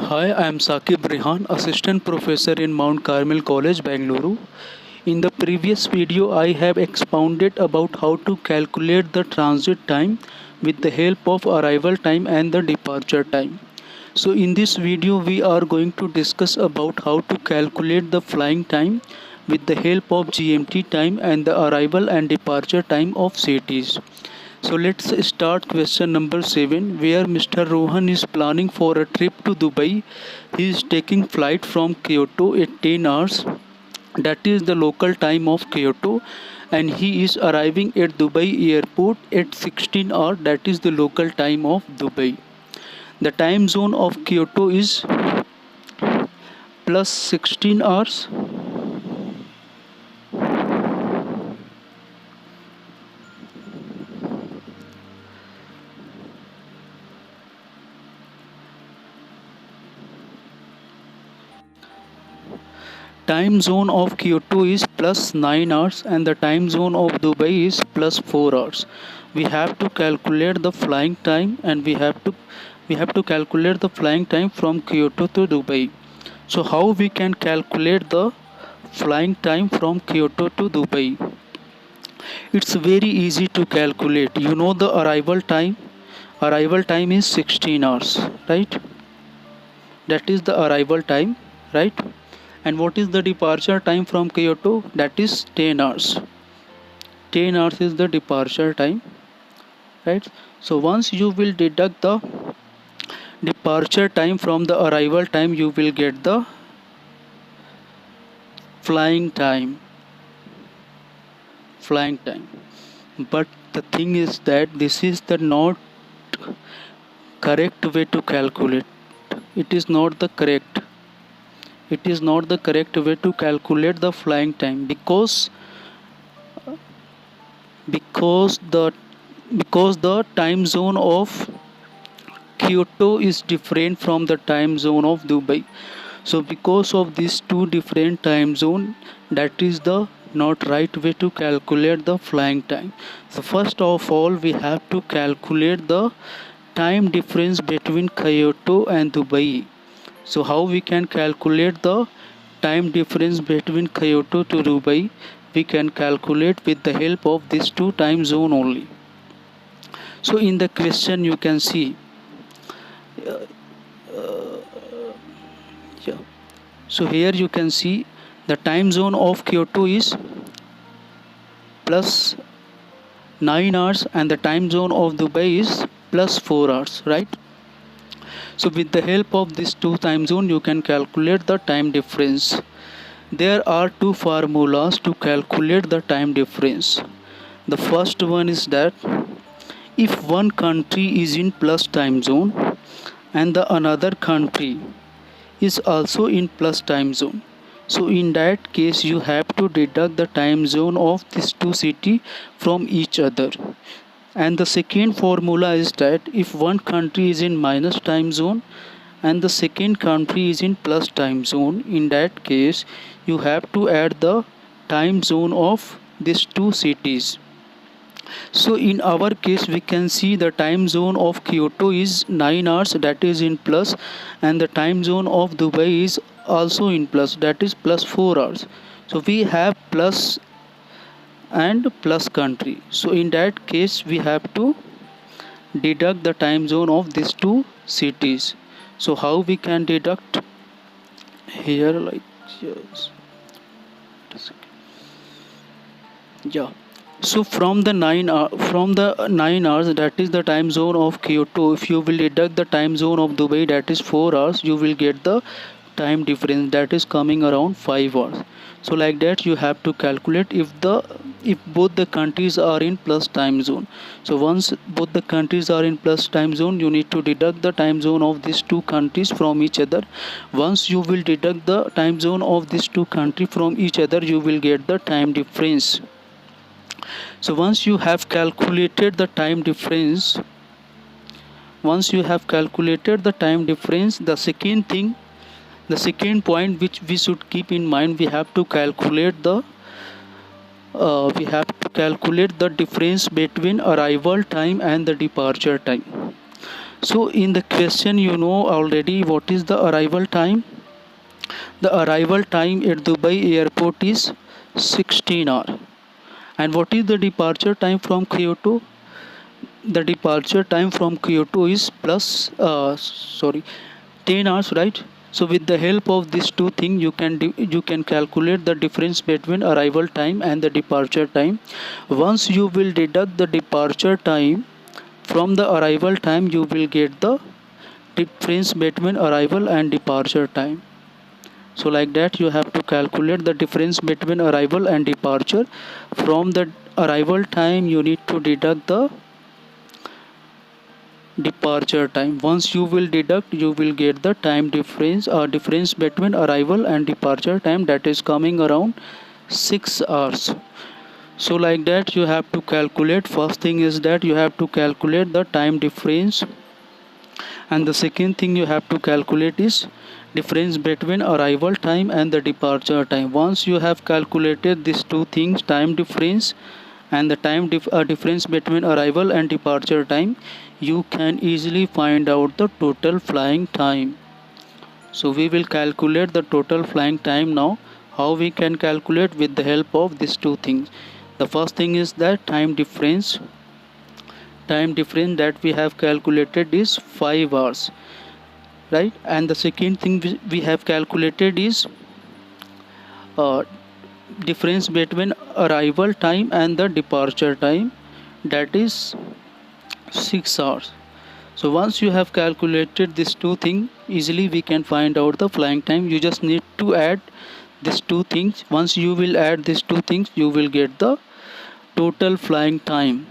Hi, I am Saqib Rehan, Assistant Professor in Mount Carmel College, Bangalore. In the previous video, I have expounded about how to calculate the transit time with the help of arrival time and the departure time. So in this video, we are going to discuss about how to calculate the flying time with the help of GMT time and the arrival and departure time of cities. So let's start question number 7, where Mr. Rohan is planning for a trip to Dubai. He is taking flight from Kyoto at 10 hours, that is the local time of Kyoto, and he is arriving at Dubai airport at 16 hours, that is the local time of Dubai. The time zone of Kyoto is plus 16 hours. Time zone of Kyoto is plus 9 hours and the time zone of Dubai is plus 4 hours. We have to calculate the flying time and we have to calculate the flying time from Kyoto to Dubai. So how we can calculate the flying time from Kyoto to Dubai? It's very easy to calculate. You know the arrival time. Arrival time is 16 hours, right? That is the arrival time, right? And what is the departure time from Kyoto? That is 10 hours. 10 hours is the departure time, right? So once you will deduct the departure time from the arrival time, you will get the flying time. But the thing is that this is the not correct way to calculate. It is not the correct way to calculate the flying time because the time zone of Kyoto is different from the time zone of Dubai. So because of these two different time zone, that is the not right way to calculate the flying time. So first of all, we have to calculate the time difference between Kyoto and Dubai. So how we can calculate the time difference between Kyoto to Dubai? We can calculate with the help of these two time zone only. So in the question you can see, yeah. So here you can see the time zone of Kyoto is plus 9 hours and the time zone of Dubai is plus 4 hours, right? So with the help of this two time zone, you can calculate the time difference. There are two formulas to calculate the time difference. The first one is that if one country is in plus time zone and the another country is also in plus time zone, so in that case you have to deduct the time zone of these two cities from each other. And the second formula is that if one country is in minus time zone and the second country is in plus time zone, in that case you have to add the time zone of these two cities. So in our case we can see the time zone of Kyoto is 9 hours, that is in plus, and the time zone of Dubai is also in plus, that is plus 4 hours. So we have plus and plus country. So in that case we have to deduct the time zone of these two cities. So how we can deduct here, like, yes. Yeah. So from the 9 hours, that is the time zone of Kyoto, if you will deduct the time zone of Dubai, that is 4 hours, you will get the time difference, that is coming around 5 hours. So like that you have to calculate if both the countries are in plus time zone. So once both the countries are in plus time zone, you need to deduct the time zone of these two countries from each other. Once you will deduct the time zone of these two countries from each other, you will get the time difference. So once you have calculated the time difference, the second point which we should keep in mind, we have to calculate the difference between arrival time and the departure time. So in the question you know already what is the arrival time. The arrival time at Dubai airport is 16 hours. And what is the departure time from Kyoto? The departure time from Kyoto is plus 10 hours, right? So with the help of these two things you can calculate the difference between arrival time and the departure time. Once you will deduct the departure time from the arrival time, you will get the difference between arrival and departure time. So like that you have to calculate the difference between arrival and departure. From the arrival time you need to deduct the departure time. Once you will deduct, you will get the time difference difference between arrival and departure time, that is coming around 6 hours. So like that you have to calculate. First thing is that you have to calculate the time difference, and the second thing you have to calculate is difference between arrival time and the departure time. Once you have calculated these two things, time difference and the difference between arrival and departure time, you can easily find out the total flying time. So we will calculate the total flying time now. How we can calculate? With the help of these two things. The first thing is that time difference that we have calculated is 5 hours, right? And the second thing we have calculated is uh, difference between arrival time and the departure time, that is 6 hours. So once you have calculated these two things, easily we can find out the flying time. You just need to add these two things. Once you will add these two things, you will get the total flying time.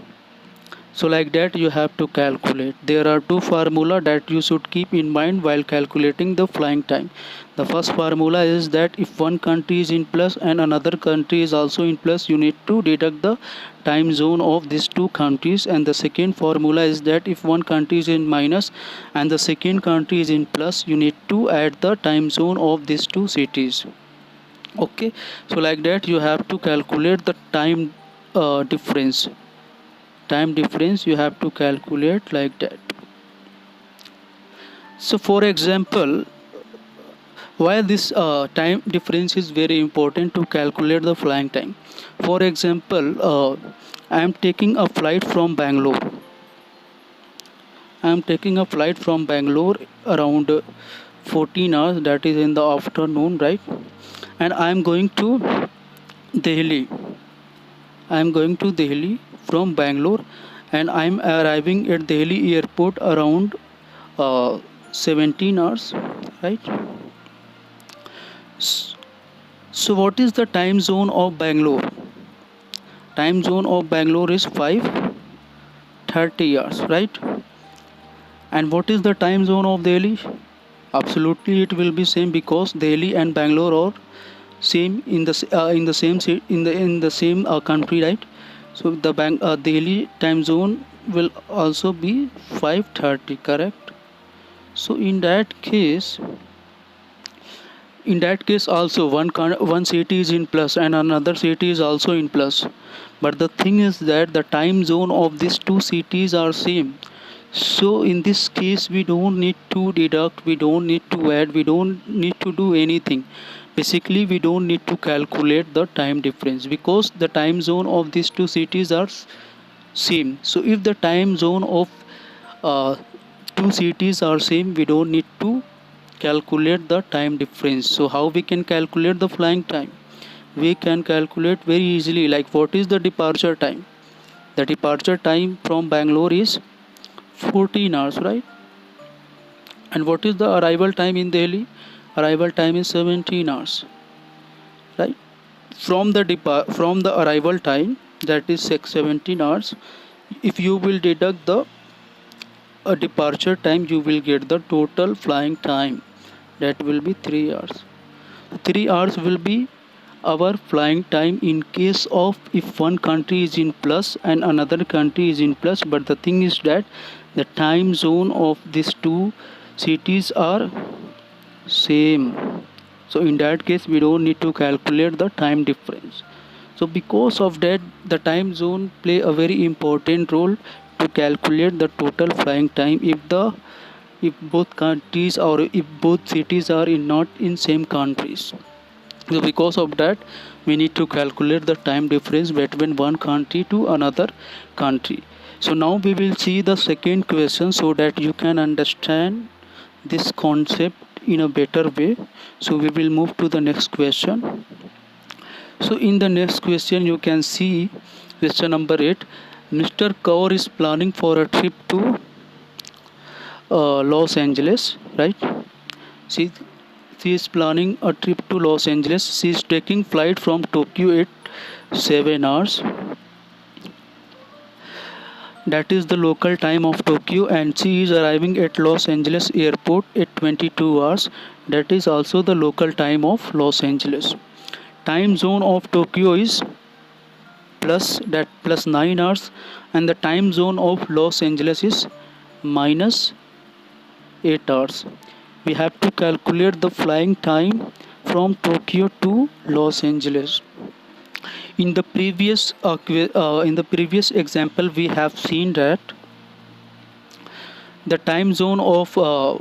So like that you have to calculate. There are two formula that you should keep in mind while calculating the flying time. The first formula is that if one country is in plus and another country is also in plus, you need to deduct the time zone of these two countries. And the second formula is that if one country is in minus and the second country is in plus, you need to add the time zone of these two cities. Okay, so like that you have to calculate the time difference you have to calculate like that. So for example, why this time difference is very important to calculate the flying time. For example, I am taking a flight from Bangalore. Around 14 hours, that is in the afternoon, right? And I am going to Delhi. From Bangalore, and I am arriving at Delhi airport around 17 hours, right? So what is the time zone of Bangalore? Time zone of Bangalore is 5:30 hours, right? And what is the time zone of Delhi? Absolutely it will be same, because Delhi and Bangalore are same in the same country, right? So the Delhi time zone will also be 5:30, correct? So in that case also one city is in plus and another city is also in plus. But the thing is that the time zone of these two cities are same. So in this case we don't need to deduct, we don't need to add, we don't need to do anything. Basically we don't need to calculate the time difference, because the time zone of these two cities are same. So if the time zone of uh, two cities are same, we don't need to calculate the time difference. So how we can calculate the flying time? We can calculate very easily. Like, what is the departure time? The departure time from Bangalore is 14 hours, right? And what is the arrival time in Delhi? Arrival time is 17 hours, right? From the arrival time, that is 17 hours, if you will deduct the departure time, you will get the total flying time, that will be 3 hours. 3 hours will be our flying time in case of if one country is in plus and another country is in plus. But the thing is that the time zone of these two cities are same. So in that case we don't need to calculate the time difference. So because of that, the time zone play a very important role to calculate the total flying time if both countries or if both cities are not in same countries. So because of that, we need to calculate the time difference between one country to another country. So now we will see the second question so that you can understand this concept in a better way. So we will move to the next question. So in the next question you can see question number 8. Mr. Kaur is planning for a trip to Los Angeles, right? She, she is planning a trip to Los Angeles. She is taking flight from Tokyo at 7 hours. That is the local time of Tokyo, and she is arriving at Los Angeles airport at 22 hours. That is also the local time of Los Angeles. Time zone of Tokyo is plus 9 hours, and the time zone of Los Angeles is minus 8 hours. We have to calculate the flying time from Tokyo to Los Angeles. In the previous example, we have seen that the time zone of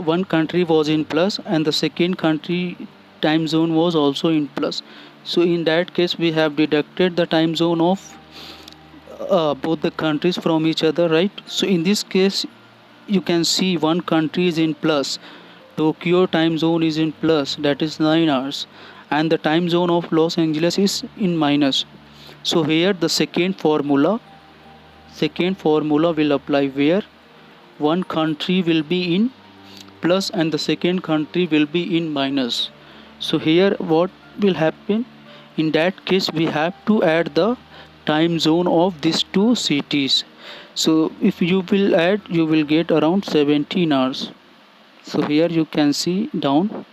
one country was in plus, and the second country time zone was also in plus. So in that case, we have deducted the time zone of both the countries from each other, right? So in this case, you can see one country is in plus. Tokyo time zone is in plus, that is 9 hours, and the time zone of Los Angeles is in minus. So here the second formula will apply, where one country will be in plus and the second country will be in minus. So here what will happen? In that case, we have to add the time zone of these two cities. So if you will add, you will get around 17 hours. So here you can see down.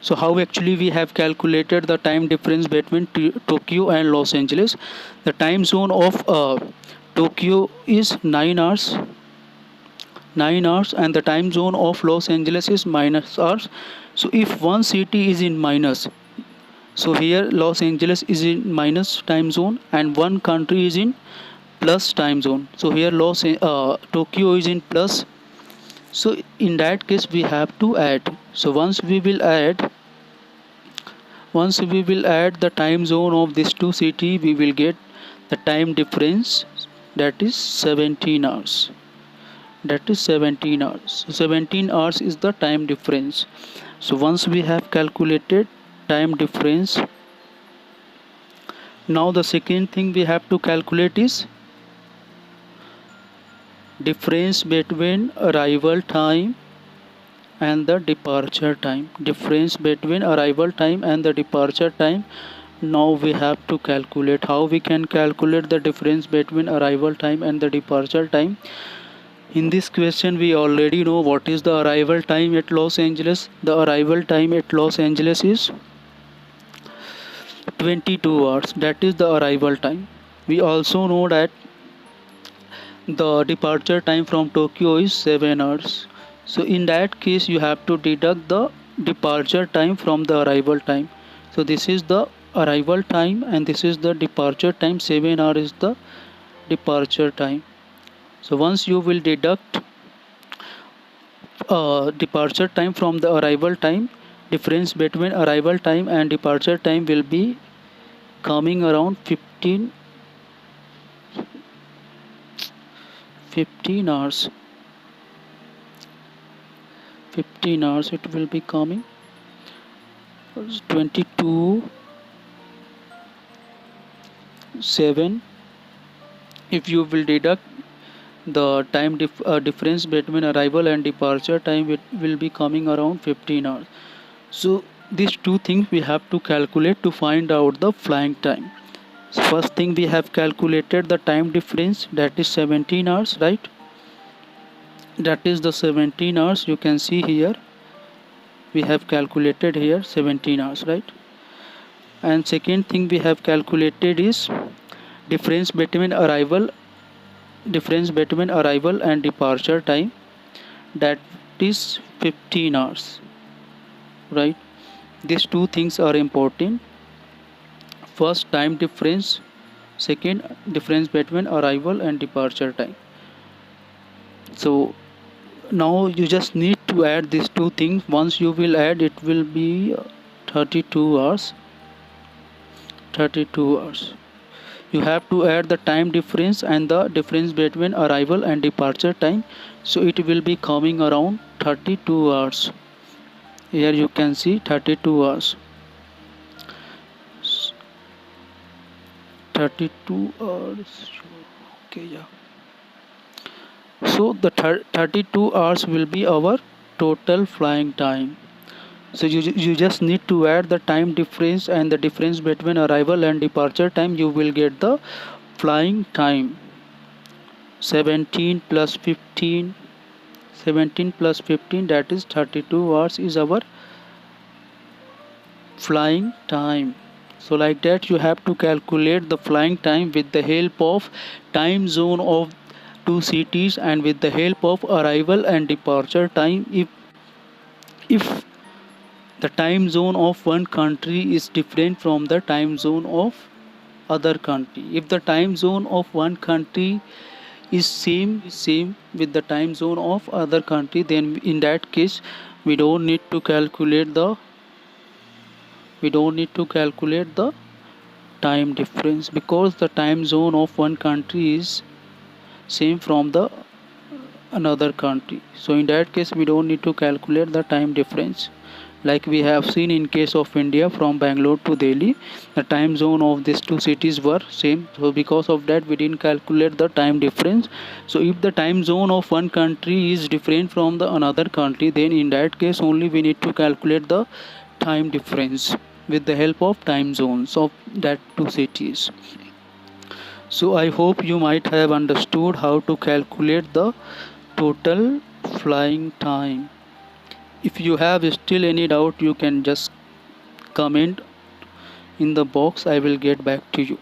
So how actually we have calculated the time difference between Tokyo and Los Angeles? The time zone of Tokyo is 9 hours, and the time zone of Los Angeles is minus hours. So if one city is in minus, so here Los Angeles is in minus time zone and one country is in plus time zone. So here Tokyo is in plus. So in that case we have to add. So once we will add the time zone of these two cities, we will get the time difference, that is 17 hours. That is 17 hours. So 17 hours is the time difference. So once we have calculated time difference, now the second thing we have to calculate is difference between arrival time and the departure time. Difference between arrival time and the departure time. Now we have to calculate. How we can calculate the difference between arrival time and the departure time? In this question we already know what is the arrival time at Los Angeles. The arrival time at Los Angeles is 22 hours. That is the arrival time. We also know that the departure time from Tokyo is 7 hours. So in that case you have to deduct the departure time from the arrival time. So this is the arrival time and this is the departure time. 7 hours is the departure time. So once you will deduct departure time from the arrival time, difference between arrival time and departure time will be coming around 15 hours. 15 hours it will be coming. 22 7. If you will deduct the time difference between arrival and departure time, it will be coming around 15 hours. So these two things we have to calculate to find out the flying time. So first thing, we have calculated the time difference, that is 17 hours, right? That is the 17 hours. You can see here we have calculated here 17 hours, right? And second thing we have calculated is difference between arrival and departure time, that is 15 hours, right? These two things are important. First, time difference Second, difference between arrival and departure time. So now you just need to add these two things. Once you will add, it will be 32 hours. 32 hours. You have to add the time difference and the difference between arrival and departure time. So it will be coming around 32 hours. Here you can see 32 hours. 32 hours. Okay, yeah. So the 32 hours will be our total flying time. So you just need to add the time difference and the difference between arrival and departure time. You will get the flying time. 17 plus 15, 17 plus 15, that is 32 hours is our flying time. So like that you have to calculate the flying time with the help of time zone of two cities and with the help of arrival and departure time. If the time zone of one country is different from the time zone of other country, if the time zone of one country is same with the time zone of other country, then in that case we don't need to calculate the time difference, because the time zone of one country is same from the another country. So in that case we don't need to calculate the time difference. Like we have seen in case of India, from Bangalore to Delhi, the time zone of these two cities were same. So because of that we didn't calculate the time difference. So if the time zone of one country is different from the another country, then in that case only we need to calculate the time difference with the help of time zones of that two cities. So I hope you might have understood how to calculate the total flying time. If you have still any doubt, you can just comment in the box. I will get back to you.